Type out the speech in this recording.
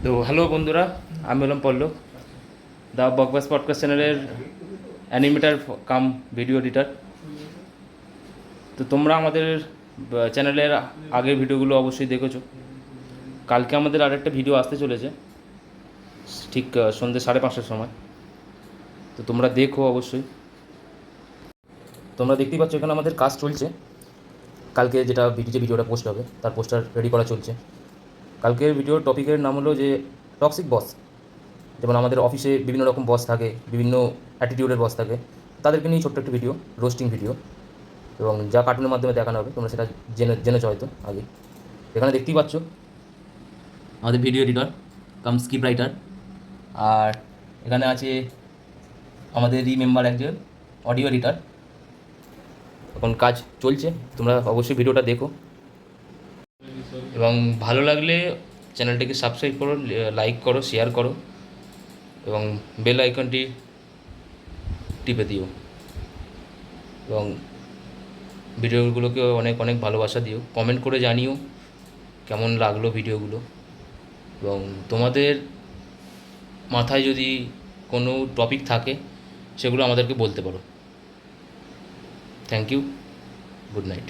তো হ্যালো বন্ধুরা, আমি হলাম পল্লব, দ্য বকবাস পডকাস্ট চ্যানেলের অ্যানিমেটার কাম ভিডিও এডিটার। তো তোমরা আমাদের চ্যানেলের আগের ভিডিওগুলো অবশ্যই দেখেছো। কালকে আমাদের আরেকটা ভিডিও আসতে চলেছে, ঠিক সন্ধ্যে 5:30টার সময়। তো তোমরা দেখো অবশ্যই। তোমরা দেখতেই পাচ্ছ এখানে আমাদের কাজ চলছে। কালকে যে ভিডিওটা পোস্ট হবে তার পোস্টার রেডি করা চলছে। কালকের ভিডিওর টপিকের নাম হলো যে টক্সিক বস। যেমন আমাদের অফিসে বিভিন্ন রকম বস থাকে, বিভিন্ন অ্যাটিটিউডের বস থাকে, তাদেরকে নিয়ে ছোট্ট একটা ভিডিও, রোস্টিং ভিডিও, এবং যা কার্টুনের মাধ্যমে দেখানো হবে তোমরা সেটা জেনেছো হয়তো আগে। এখানে দেখতেই পাচ্ছ আমাদের ভিডিও এডিটর কাম স্ক্রিপ্ট রাইটার, আর এখানে আছে আমাদেরই মেম্বার একজন অডিও এডিটর। এখন কাজ চলছে, তোমরা অবশ্যই ভিডিওটা দেখো এবং ভালো লাগলে চ্যানেলটিকে সাবস্ক্রাইব করো, লাইক করো, শেয়ার করো এবং বেল আইকনটি টিপে দিও এবং ভিডিওগুলোকে অনেক অনেক ভালোবাসা দিও, কমেন্ট করে জানিও কেমন লাগলো ভিডিওগুলো। এবং তোমাদের মাথায় যদি কোনো টপিক থাকে সেগুলো আমাদেরকে বলতে পারো। Thank you, good night.